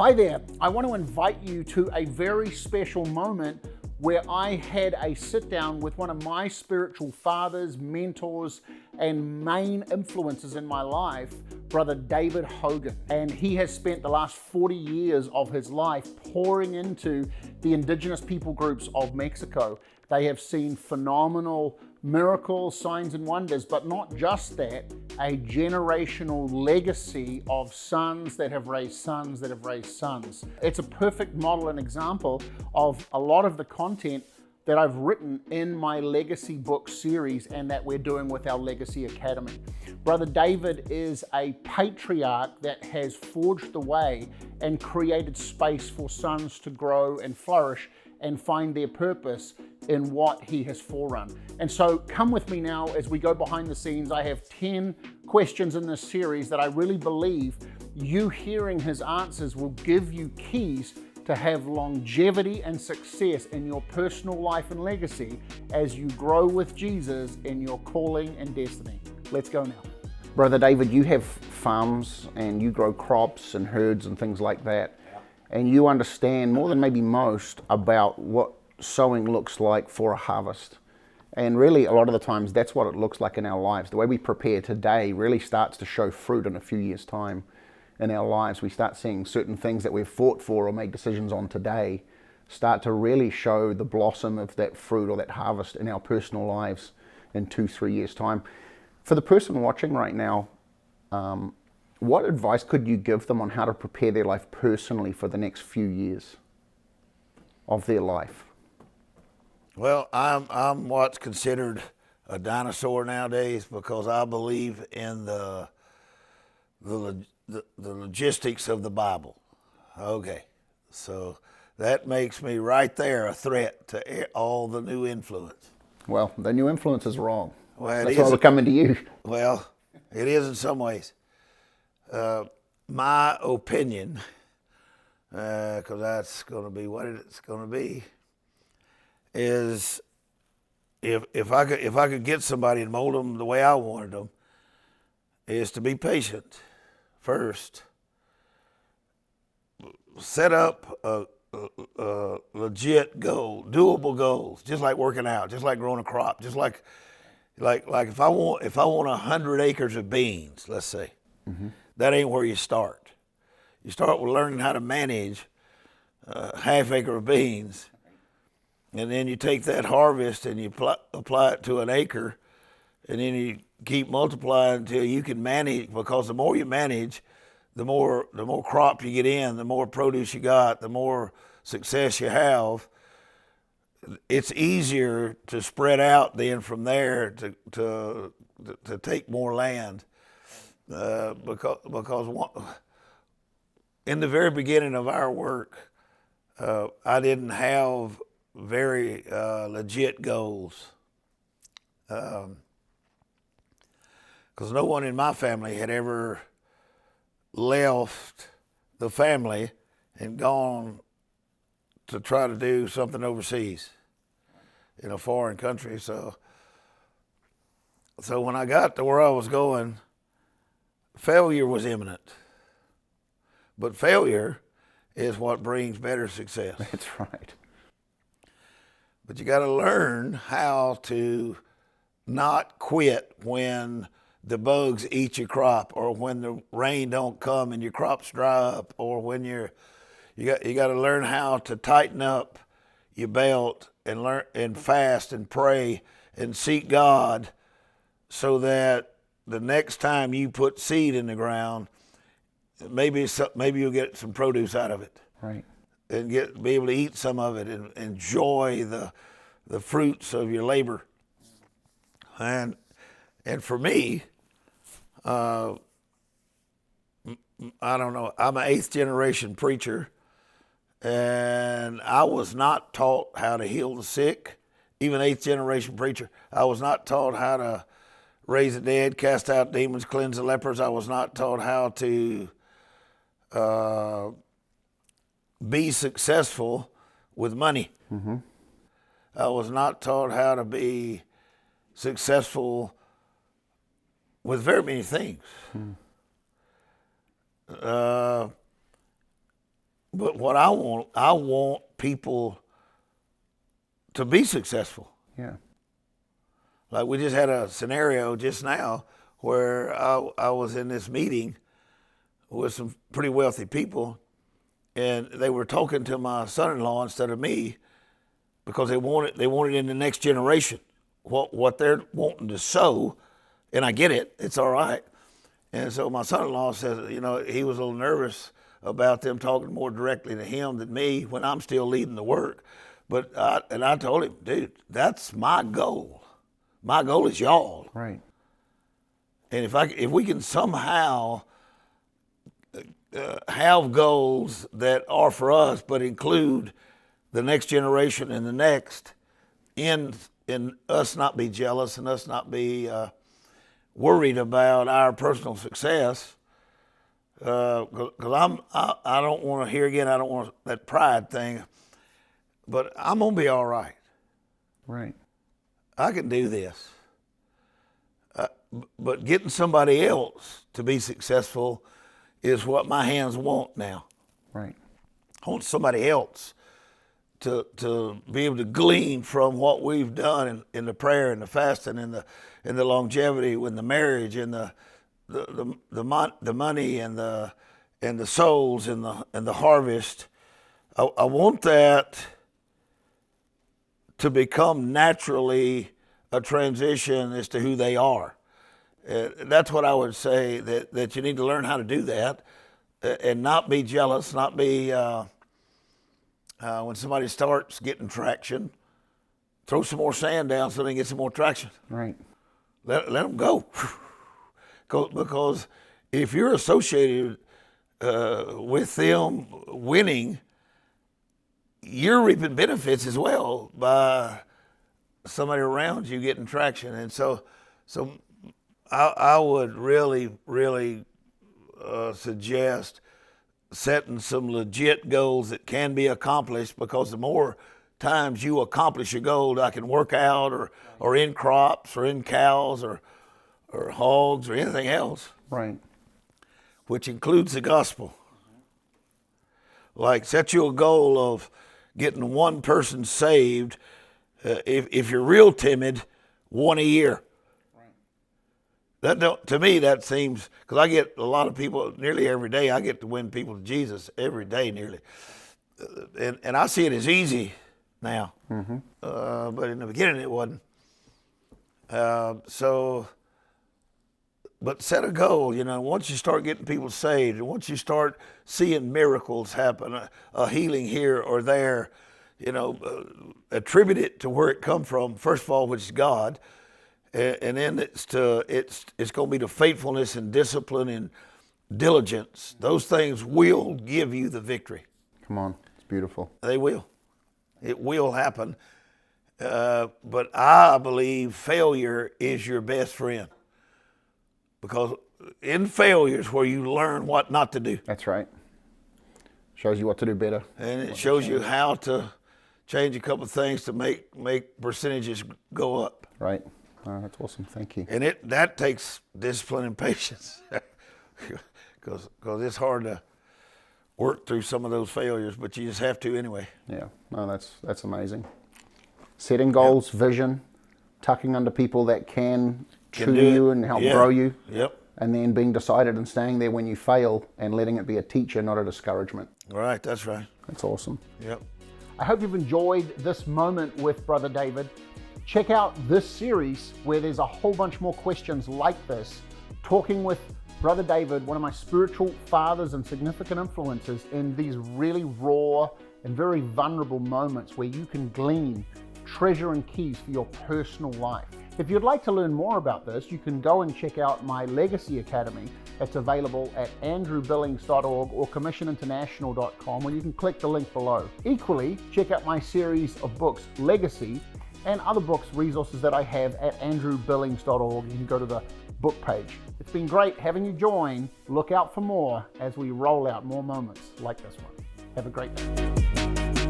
Hi there. I want to invite you to a very special moment where I had a sit down with one of my spiritual fathers, mentors, and main influences in my life, Brother David Hogan. And he has spent the last 40 years of his life pouring into the indigenous people groups of Mexico. They have seen phenomenal miracles, signs, and wonders, but not just that, a generational legacy of sons that have raised sons that have raised sons. It's a perfect model and example of a lot of the content that I've written in my Legacy book series and that we're doing with our Legacy Academy. Brother David is a patriarch that has forged the way and created space for sons to grow and flourish and find their purpose in what he has forerun. And so come with me now as we go behind the scenes. I have 10 questions in this series that I really believe you hearing his answers will give you keys to have longevity and success in your personal life and legacy as you grow with Jesus in your calling and destiny. Let's go now. Brother David, you have farms and you grow crops and herds and things like that. And you understand more than maybe most about what sowing looks like for a harvest. And really, a lot of the times, that's what it looks like in our lives. The way we prepare today really starts to show fruit in a few years' time in our lives. We start seeing certain things that we've fought for or made decisions on today start to really show the blossom of that fruit or that harvest in our personal lives in 2-3 years' time. For the person watching right now, what advice could you give them on how to prepare their life personally for the next few years of their life? Well, I'm what's considered a dinosaur nowadays because I believe in the logistics of the Bible. Okay, so that makes me right there a threat to all the new influence. Well, the new influence is wrong. Well, that's why we're coming to you. Well, it is in some ways. My opinion, because that's going to be what it's going to be, is if I could get somebody and mold them the way I wanted them, is to be patient first. Set up a legit goal, doable goals, just like working out, just like growing a crop, just like if I want 100 acres of beans, let's say. Mm-hmm. That ain't where you start. You start with learning how to manage a half acre of beans, and then you take that harvest and you apply it to an acre, and then you keep multiplying until you can manage, because the more you manage, the more crop you get in, the more produce you got, the more success you have. It's easier to spread out then from there to take more land. Because in the very beginning of our work, I didn't have very legit goals, because no one in my family had ever left the family and gone to try to do something overseas in a foreign country. So when I got to where I was going, failure was imminent. But failure is what brings better success. That's right. But you got to learn how to not quit when the bugs eat your crop, or when the rain don't come and your crops dry up, or when you got to learn how to tighten up your belt and learn and fast and pray and seek God, so that the next time you put seed in the ground, maybe you'll get some produce out of it, right? And be able to eat some of it and enjoy the fruits of your labor. And for me, I don't know. I'm an 8th generation preacher, and I was not taught how to heal the sick. Even 8th generation preacher, I was not taught how to raise the dead, cast out demons, cleanse the lepers. I was not taught how to be successful with money. Mm-hmm. I was not taught how to be successful with very many things. But what I want people to be successful. Yeah. Like we just had a scenario just now where I was in this meeting with some pretty wealthy people, and they were talking to my son-in-law instead of me because they wanted in the next generation what they're wanting to sow, and I get it, it's all right. And so my son-in-law says, he was a little nervous about them talking more directly to him than me when I'm still leading the work. But I told him, dude, that's my goal. My goal is y'all. Right. And if we can somehow have goals that are for us, but include the next generation and the next, in us not be jealous and us not be worried about our personal success, because I don't want to hear again. I don't want that pride thing, but I'm gonna be all right. Right. I can do this. But getting somebody else to be successful is what my hands want now. Right. I want somebody else to be able to glean from what we've done in the prayer and the fasting and the longevity with the marriage and the money and the souls and the harvest. I want that to become naturally a transition as to who they are. That's what I would say, that you need to learn how to do that and not be jealous, not be, when somebody starts getting traction, throw some more sand down so they can get some more traction. Right. Let them go. Because if you're associated with them winning, you're reaping benefits as well by somebody around you getting traction. And so I would really suggest setting some legit goals that can be accomplished, because the more times you accomplish a goal, I can work out or in crops or in cows or hogs or anything else. Right. Which includes the gospel. Like, set you a goal of getting one person saved. If you're real timid, one a year. To me, that seems, because I get a lot of people nearly every day. I get to win people to Jesus every day nearly, and I see it as easy now. Mm-hmm. But in the beginning, it wasn't. But set a goal. Once you start getting people saved, and once you start seeing miracles happen, a healing here or there, attribute it to where it come from. First of all, which is God. And then it's going to be the faithfulness and discipline and diligence. Those things will give you the victory. Come on, it's beautiful. They will. It will happen. But I believe failure is your best friend, because in failure is where you learn what not to do. That's right. Shows you what to do better. And it shows you how to change a couple of things to make percentages go up. Right. Oh, that's awesome. Thank you. And that takes discipline and patience, because it's hard to work through some of those failures, but you just have to anyway. Yeah. No, that's amazing. Setting goals, vision, tucking under people that can chew you and help grow you. Yep. And then being decided and staying there when you fail and letting it be a teacher, not a discouragement. Right. That's right. That's awesome. Yep. I hope you've enjoyed this moment with Brother David. Check out this series where there's a whole bunch more questions like this, talking with Brother David, one of my spiritual fathers and significant influences, in these really raw and very vulnerable moments where you can glean treasure and keys for your personal life. If you'd like to learn more about this, you can go and check out my Legacy Academy. That's available at andrewbillings.org or commissioninternational.com, or you can click the link below. Equally, check out my series of books, Legacy, and other books, resources that I have at andrewbillings.org. You can go to the book page. It's been great having you join. Look out for more as we roll out more moments like this one. Have a great day.